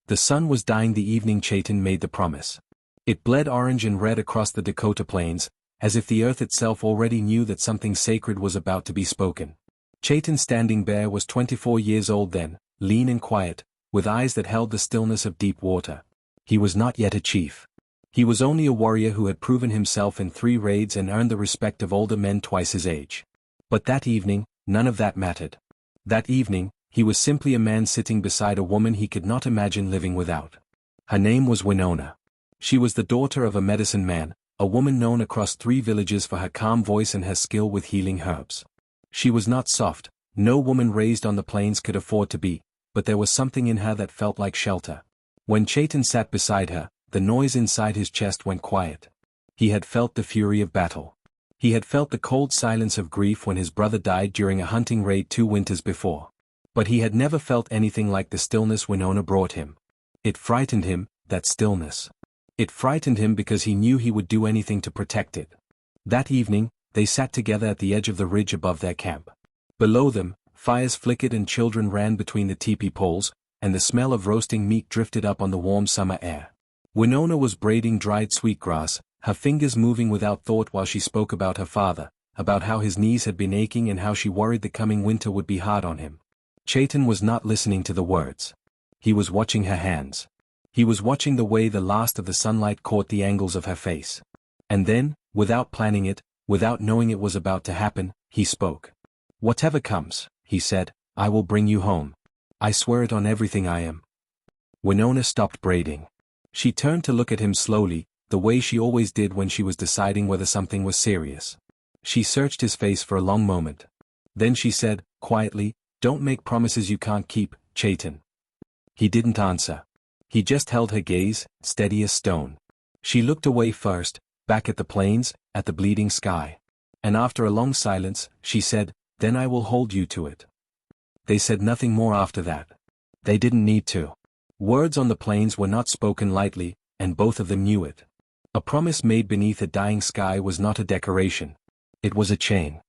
The sun was dying the evening Chaitan made the promise. It bled orange and red across the Dakota plains, as if the earth itself already knew that something sacred was about to be spoken. Chaitan Standing Bear was 24 years old then, lean and quiet, with eyes that held the stillness of deep water. He was not yet a chief. He was only a warrior who had proven himself in 3 raids and earned the respect of older men twice his age. But that evening, none of that mattered. That evening, he was simply a man sitting beside a woman he could not imagine living without. Her name was Winona. She was the daughter of a medicine man, a woman known across 3 villages for her calm voice and her skill with healing herbs. She was not soft, no woman raised on the plains could afford to be, but there was something in her that felt like shelter. When Chaitan sat beside her, the noise inside his chest went quiet. He had felt the fury of battle. He had felt the cold silence of grief when his brother died during a hunting raid 2 winters before. But he had never felt anything like the stillness Winona brought him. It frightened him, that stillness. It frightened him because he knew he would do anything to protect it. That evening, they sat together at the edge of the ridge above their camp. Below them, fires flickered and children ran between the teepee poles, and the smell of roasting meat drifted up on the warm summer air. Winona was braiding dried sweetgrass, her fingers moving without thought while she spoke about her father, about how his knees had been aching and how she worried the coming winter would be hard on him. Chaitan was not listening to the words. He was watching her hands. He was watching the way the last of the sunlight caught the angles of her face. And then, without planning it, without knowing it was about to happen, he spoke. "Whatever comes," he said, "I will bring you home. I swear it on everything I am." Winona stopped braiding. She turned to look at him slowly, the way she always did when she was deciding whether something was serious. She searched his face for a long moment. Then she said, quietly, "Don't make promises you can't keep, Chaitan." He didn't answer. He just held her gaze, steady as stone. She looked away first, back at the plains, at the bleeding sky. And after a long silence, she said, "Then I will hold you to it." They said nothing more after that. They didn't need to. Words on the plains were not spoken lightly, and both of them knew it. A promise made beneath a dying sky was not a decoration. It was a chain.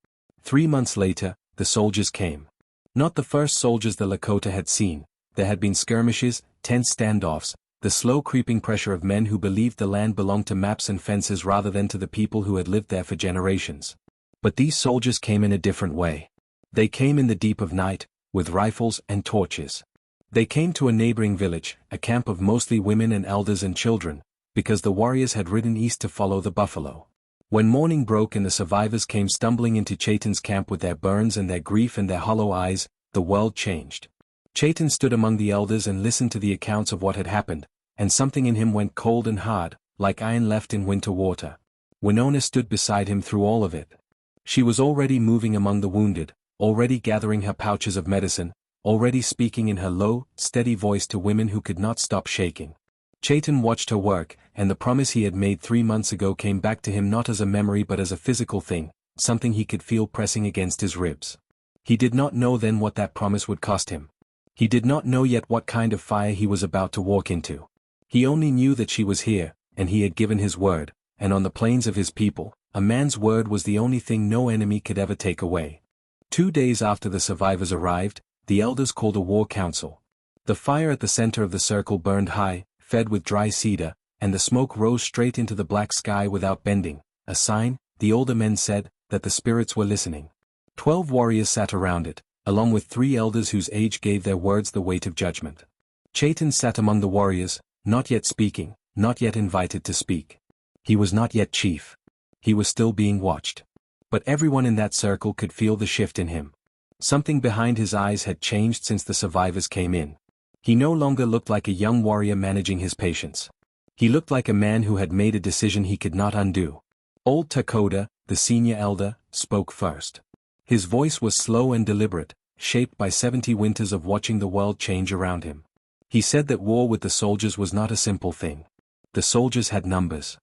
3 months later, the soldiers came. Not the first soldiers the Lakota had seen. There had been skirmishes, tense standoffs, the slow creeping pressure of men who believed the land belonged to maps and fences rather than to the people who had lived there for generations. But these soldiers came in a different way. They came in the deep of night, with rifles and torches. They came to a neighboring village, a camp of mostly women and elders and children, because the warriors had ridden east to follow the buffalo. When morning broke and the survivors came stumbling into Chaitan's camp with their burns and their grief and their hollow eyes, the world changed. Chaitan stood among the elders and listened to the accounts of what had happened, and something in him went cold and hard, like iron left in winter water. Winona stood beside him through all of it. She was already moving among the wounded, already gathering her pouches of medicine, already speaking in her low, steady voice to women who could not stop shaking. Chaitan watched her work, and the promise he had made 3 months ago came back to him not as a memory but as a physical thing, something he could feel pressing against his ribs. He did not know then what that promise would cost him. He did not know yet what kind of fire he was about to walk into. He only knew that she was here, and he had given his word, and on the plains of his people, a man's word was the only thing no enemy could ever take away. 2 days after the survivors arrived, the elders called a war council. The fire at the center of the circle burned high, fed with dry cedar, and the smoke rose straight into the black sky without bending, a sign, the older men said, that the spirits were listening. 12 warriors sat around it, along with 3 elders whose age gave their words the weight of judgment. Chaitan sat among the warriors, not yet speaking, not yet invited to speak. He was not yet chief. He was still being watched. But everyone in that circle could feel the shift in him. Something behind his eyes had changed since the survivors came in. He no longer looked like a young warrior managing his patience. He looked like a man who had made a decision he could not undo. Old Lakota, the senior elder, spoke first. His voice was slow and deliberate, shaped by 70 winters of watching the world change around him. He said that war with the soldiers was not a simple thing. The soldiers had numbers.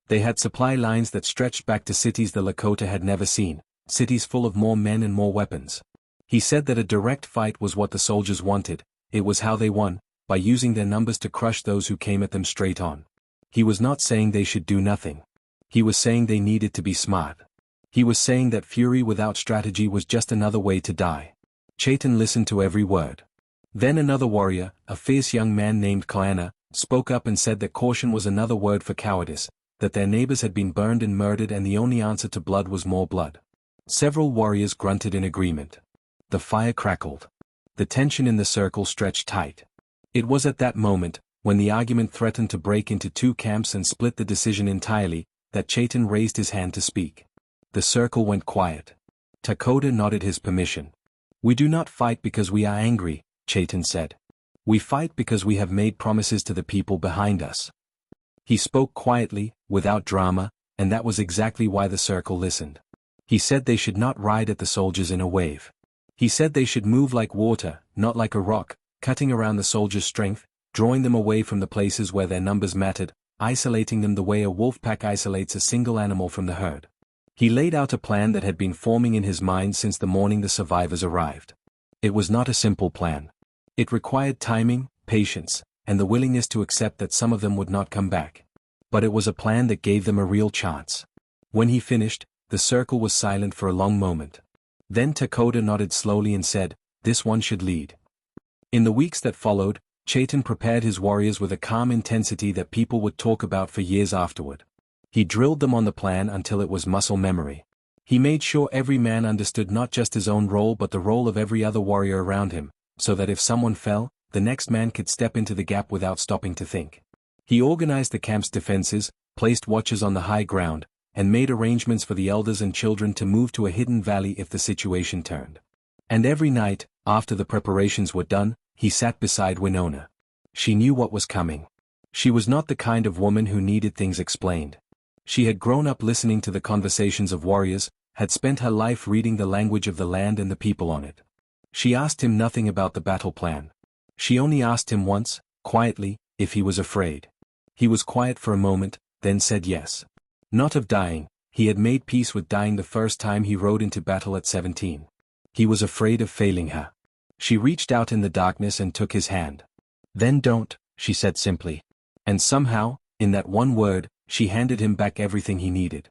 They had supply lines that stretched back to cities the Lakota had never seen, cities full of more men and more weapons. He said that a direct fight was what the soldiers wanted. It was how they won, by using their numbers to crush those who came at them straight on. He was not saying they should do nothing. He was saying they needed to be smart. He was saying that fury without strategy was just another way to die. Chaitan listened to every word. Then another warrior, a fierce young man named Kalana, spoke up and said that caution was another word for cowardice, that their neighbors had been burned and murdered and the only answer to blood was more blood. Several warriors grunted in agreement. The fire crackled. The tension in the circle stretched tight. It was at that moment, when the argument threatened to break into two camps and split the decision entirely, that Chaitan raised his hand to speak. The circle went quiet. Lakota nodded his permission. "We do not fight because we are angry," Chaitan said. "We fight because we have made promises to the people behind us." He spoke quietly, without drama, and that was exactly why the circle listened. He said they should not ride at the soldiers in a wave. He said they should move like water, not like a rock, cutting around the soldiers' strength, drawing them away from the places where their numbers mattered, isolating them the way a wolf pack isolates a single animal from the herd. He laid out a plan that had been forming in his mind since the morning the survivors arrived. It was not a simple plan. It required timing, patience, and the willingness to accept that some of them would not come back. But it was a plan that gave them a real chance. When he finished, the circle was silent for a long moment. Then Lakota nodded slowly and said, "This one should lead." In the weeks that followed, Chaitan prepared his warriors with a calm intensity that people would talk about for years afterward. He drilled them on the plan until it was muscle memory. He made sure every man understood not just his own role but the role of every other warrior around him, so that if someone fell, the next man could step into the gap without stopping to think. He organized the camp's defenses, placed watchers on the high ground, and made arrangements for the elders and children to move to a hidden valley if the situation turned. And every night, after the preparations were done, he sat beside Winona. She knew what was coming. She was not the kind of woman who needed things explained. She had grown up listening to the conversations of warriors, had spent her life reading the language of the land and the people on it. She asked him nothing about the battle plan. She only asked him once, quietly, if he was afraid. He was quiet for a moment, then said yes. Not of dying, he had made peace with dying the first time he rode into battle at 17. He was afraid of failing her. She reached out in the darkness and took his hand. "Then don't," she said simply. And somehow, in that one word, she handed him back everything he needed.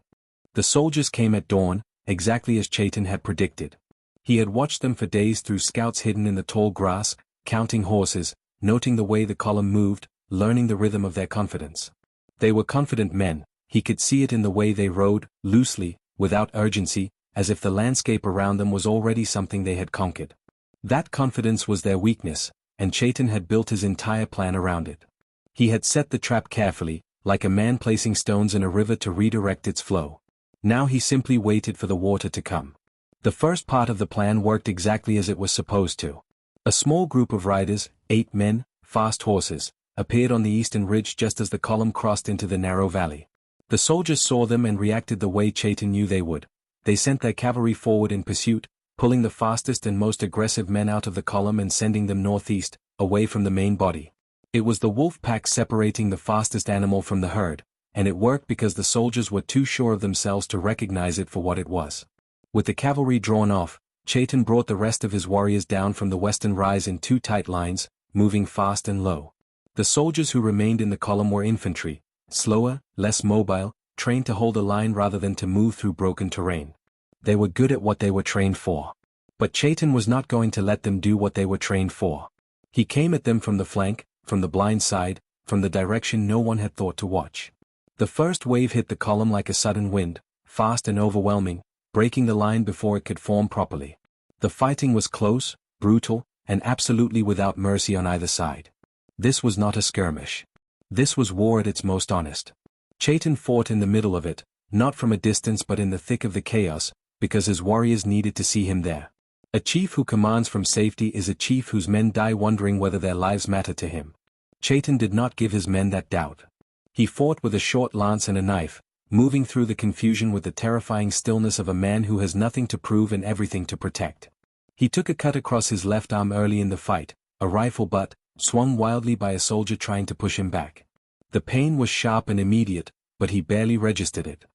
The soldiers came at dawn, exactly as Chaitan had predicted. He had watched them for days through scouts hidden in the tall grass, counting horses, noting the way the column moved, learning the rhythm of their confidence. They were confident men. He could see it in the way they rode, loosely, without urgency, as if the landscape around them was already something they had conquered. That confidence was their weakness, and Chaitan had built his entire plan around it. He had set the trap carefully, like a man placing stones in a river to redirect its flow. Now he simply waited for the water to come. The first part of the plan worked exactly as it was supposed to. A small group of riders, 8 men, fast horses, appeared on the eastern ridge just as the column crossed into the narrow valley. The soldiers saw them and reacted the way Chaitan knew they would. They sent their cavalry forward in pursuit, pulling the fastest and most aggressive men out of the column and sending them northeast, away from the main body. It was the wolf pack separating the fastest animal from the herd, and it worked because the soldiers were too sure of themselves to recognize it for what it was. With the cavalry drawn off, Chaitan brought the rest of his warriors down from the western rise in 2 tight lines, moving fast and low. The soldiers who remained in the column were infantry, slower, less mobile, trained to hold a line rather than to move through broken terrain. They were good at what they were trained for. But Chaitan was not going to let them do what they were trained for. He came at them from the flank, from the blind side, from the direction no one had thought to watch. The first wave hit the column like a sudden wind, fast and overwhelming, breaking the line before it could form properly. The fighting was close, brutal, and absolutely without mercy on either side. This was not a skirmish. This was war at its most honest. Chaitan fought in the middle of it, not from a distance but in the thick of the chaos, because his warriors needed to see him there. A chief who commands from safety is a chief whose men die wondering whether their lives matter to him. Chaitan did not give his men that doubt. He fought with a short lance and a knife, moving through the confusion with the terrifying stillness of a man who has nothing to prove and everything to protect. He took a cut across his left arm early in the fight, a rifle butt, swung wildly by a soldier trying to push him back. The pain was sharp and immediate, but he barely registered it.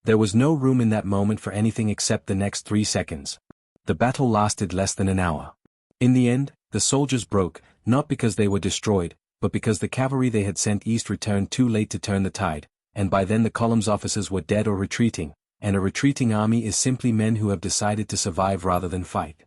There was no room in that moment for anything except the next 3 seconds. The battle lasted less than an hour. In the end, the soldiers broke, not because they were destroyed, but because the cavalry they had sent east returned too late to turn the tide, and by then the column's officers were dead or retreating, and a retreating army is simply men who have decided to survive rather than fight.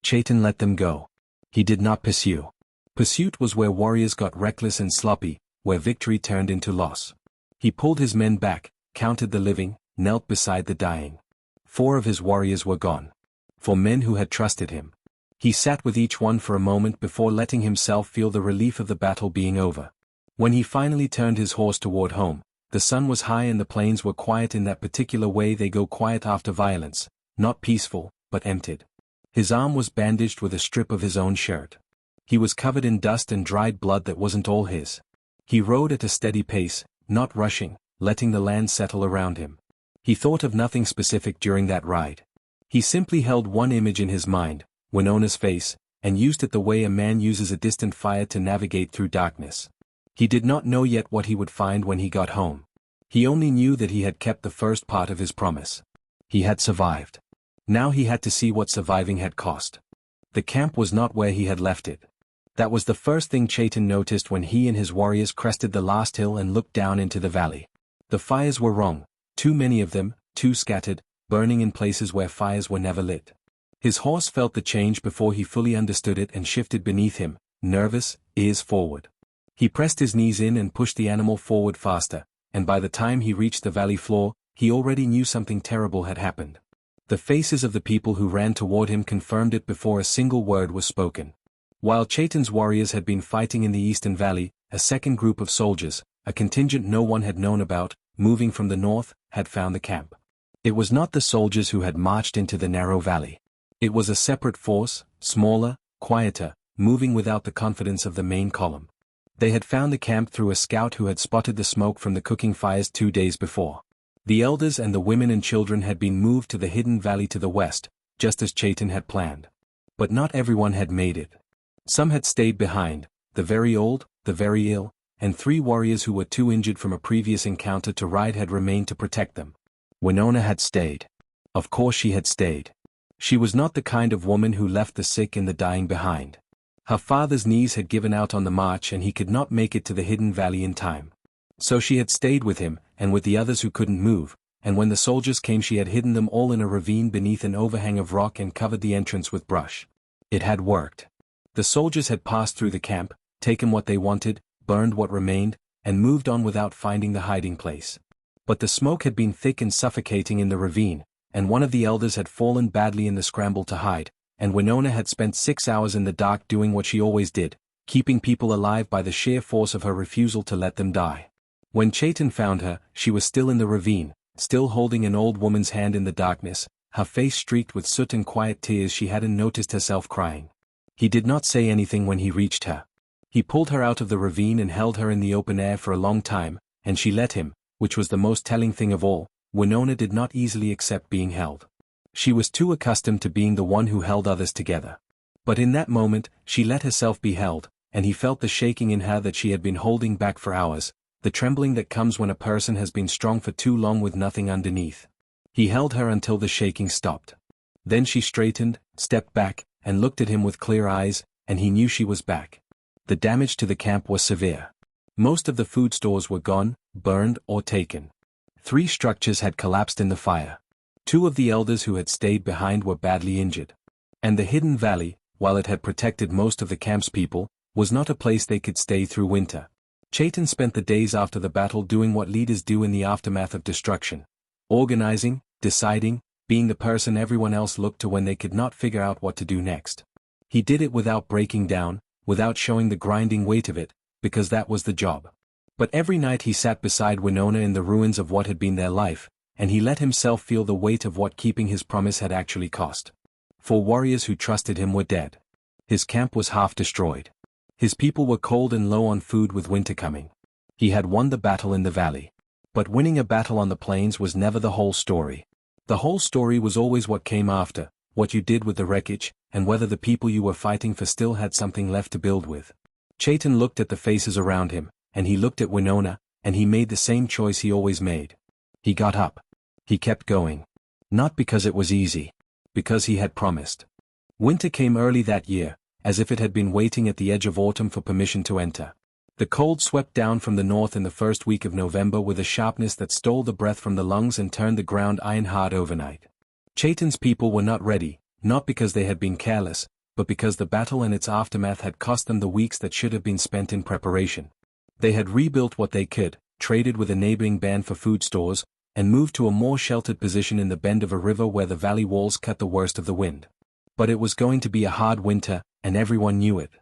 Chaitan let them go. He did not pursue. Pursuit was where warriors got reckless and sloppy, where victory turned into loss. He pulled his men back, counted the living, knelt beside the dying. 4 of his warriors were gone. 4 men who had trusted him. He sat with each one for a moment before letting himself feel the relief of the battle being over. When he finally turned his horse toward home, the sun was high and the plains were quiet in that particular way they go quiet after violence, not peaceful, but emptied. His arm was bandaged with a strip of his own shirt. He was covered in dust and dried blood that wasn't all his. He rode at a steady pace, not rushing, letting the land settle around him. He thought of nothing specific during that ride. He simply held one image in his mind, Winona's face, and used it the way a man uses a distant fire to navigate through darkness. He did not know yet what he would find when he got home. He only knew that he had kept the first part of his promise. He had survived. Now he had to see what surviving had cost. The camp was not where he had left it. That was the first thing Chaitan noticed when he and his warriors crested the last hill and looked down into the valley. The fires were wrong, too many of them, too scattered, burning in places where fires were never lit. His horse felt the change before he fully understood it and shifted beneath him, nervous, ears forward. He pressed his knees in and pushed the animal forward faster, and by the time he reached the valley floor, he already knew something terrible had happened. The faces of the people who ran toward him confirmed it before a single word was spoken. While Chaitan's warriors had been fighting in the eastern valley, a second group of soldiers, a contingent no one had known about, moving from the north, had found the camp. It was not the soldiers who had marched into the narrow valley. It was a separate force, smaller, quieter, moving without the confidence of the main column. They had found the camp through a scout who had spotted the smoke from the cooking fires 2 days before. The elders and the women and children had been moved to the hidden valley to the west, just as Chaitan had planned. But not everyone had made it. Some had stayed behind, the very old, the very ill, and 3 warriors who were too injured from a previous encounter to ride had remained to protect them. Winona had stayed. Of course she had stayed. She was not the kind of woman who left the sick and the dying behind. Her father's knees had given out on the march and he could not make it to the hidden valley in time. So she had stayed with him, and with the others who couldn't move, and when the soldiers came she had hidden them all in a ravine beneath an overhang of rock and covered the entrance with brush. It had worked. The soldiers had passed through the camp, taken what they wanted, burned what remained, and moved on without finding the hiding place. But the smoke had been thick and suffocating in the ravine, and one of the elders had fallen badly in the scramble to hide, and Winona had spent 6 hours in the dark doing what she always did, keeping people alive by the sheer force of her refusal to let them die. When Chaitan found her, she was still in the ravine, still holding an old woman's hand in the darkness, her face streaked with soot and quiet tears. She hadn't noticed herself crying. He did not say anything when he reached her. He pulled her out of the ravine and held her in the open air for a long time, and she let him, which was the most telling thing of all. Winona did not easily accept being held. She was too accustomed to being the one who held others together. But in that moment, she let herself be held, and he felt the shaking in her that she had been holding back for hours, the trembling that comes when a person has been strong for too long with nothing underneath. He held her until the shaking stopped. Then she straightened, stepped back, and looked at him with clear eyes, and he knew she was back. The damage to the camp was severe. Most of the food stores were gone, burned, or taken. 3 structures had collapsed in the fire. 2 of the elders who had stayed behind were badly injured. And the hidden valley, while it had protected most of the camp's people, was not a place they could stay through winter. Chaitan spent the days after the battle doing what leaders do in the aftermath of destruction. Organizing, deciding, being the person everyone else looked to when they could not figure out what to do next. He did it without breaking down, without showing the grinding weight of it, because that was the job. But every night he sat beside Winona in the ruins of what had been their life, and he let himself feel the weight of what keeping his promise had actually cost. 4 warriors who trusted him were dead. His camp was half destroyed. His people were cold and low on food with winter coming. He had won the battle in the valley. But winning a battle on the plains was never the whole story. The whole story was always what came after, what you did with the wreckage, and whether the people you were fighting for still had something left to build with. Chaitan looked at the faces around him, and he looked at Winona, and he made the same choice he always made. He got up. He kept going. Not because it was easy. Because he had promised. Winter came early that year, as if it had been waiting at the edge of autumn for permission to enter. The cold swept down from the north in the first week of November with a sharpness that stole the breath from the lungs and turned the ground iron hard overnight. Chaitan's people were not ready, not because they had been careless, but because the battle and its aftermath had cost them the weeks that should have been spent in preparation. They had rebuilt what they could, traded with a neighboring band for food stores, and moved to a more sheltered position in the bend of a river where the valley walls cut the worst of the wind. But it was going to be a hard winter, and everyone knew it.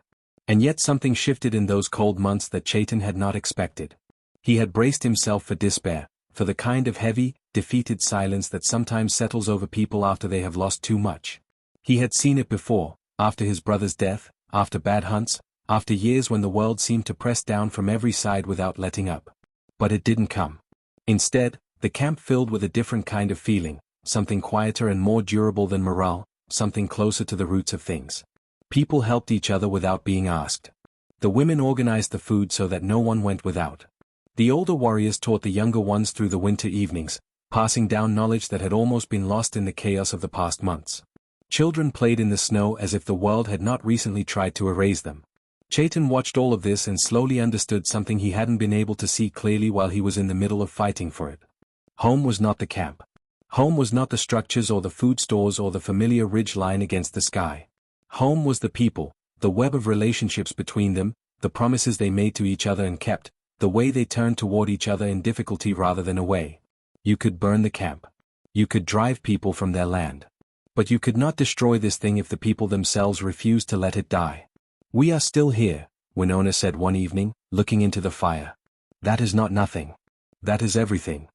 And yet something shifted in those cold months that Chaitan had not expected. He had braced himself for despair, for the kind of heavy, defeated silence that sometimes settles over people after they have lost too much. He had seen it before, after his brother's death, after bad hunts, after years when the world seemed to press down from every side without letting up. But it didn't come. Instead, the camp filled with a different kind of feeling, something quieter and more durable than morale, something closer to the roots of things. People helped each other without being asked. The women organized the food so that no one went without. The older warriors taught the younger ones through the winter evenings, passing down knowledge that had almost been lost in the chaos of the past months. Children played in the snow as if the world had not recently tried to erase them. Chaitan watched all of this and slowly understood something he hadn't been able to see clearly while he was in the middle of fighting for it. Home was not the camp. Home was not the structures or the food stores or the familiar ridge line against the sky. Home was the people, the web of relationships between them, the promises they made to each other and kept, the way they turned toward each other in difficulty rather than away. You could burn the camp. You could drive people from their land. But you could not destroy this thing if the people themselves refused to let it die. "We are still here," Winona said one evening, looking into the fire. "That is not nothing. That is everything."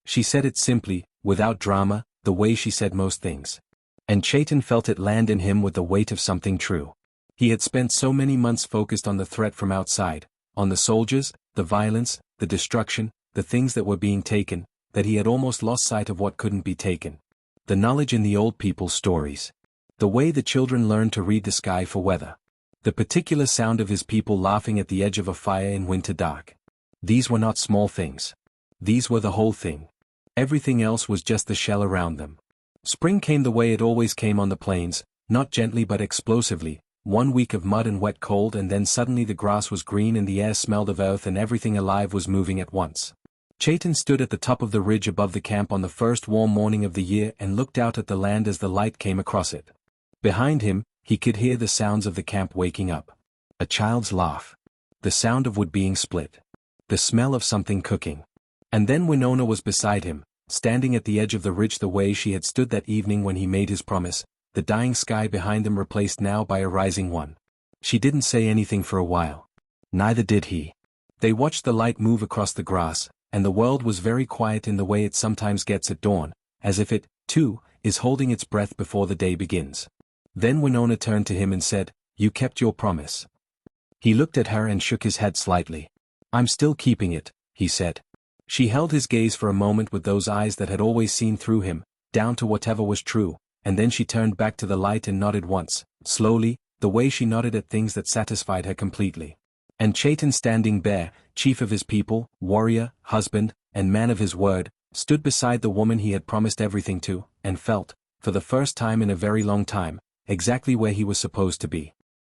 She said it simply, without drama, the way she said most things. And Chaitan felt it land in him with the weight of something true. He had spent so many months focused on the threat from outside, on the soldiers, the violence, the destruction, the things that were being taken, that he had almost lost sight of what couldn't be taken. The knowledge in the old people's stories. The way the children learned to read the sky for weather. The particular sound of his people laughing at the edge of a fire in winter dark. These were not small things. These were the whole thing. Everything else was just the shell around them. Spring came the way it always came on the plains, not gently but explosively, 1 week of mud and wet cold, and then suddenly the grass was green and the air smelled of earth and everything alive was moving at once. Chaitan stood at the top of the ridge above the camp on the first warm morning of the year and looked out at the land as the light came across it. Behind him, he could hear the sounds of the camp waking up. A child's laugh. The sound of wood being split. The smell of something cooking. And then Winona was beside him, standing at the edge of the ridge the way she had stood that evening when he made his promise, the dying sky behind them replaced now by a rising one. She didn't say anything for a while. Neither did he. They watched the light move across the grass, and the world was very quiet in the way it sometimes gets at dawn, as if it, too, is holding its breath before the day begins. Then Winona turned to him and said, "You kept your promise." He looked at her and shook his head slightly. "I'm still keeping it," he said. She held his gaze for a moment with those eyes that had always seen through him, down to whatever was true, and then she turned back to the light and nodded once, slowly, the way she nodded at things that satisfied her completely. And Chaitan, standing bare, chief of his people, warrior, husband, and man of his word, stood beside the woman he had promised everything to, and felt, for the first time in a very long time, exactly where he was supposed to be.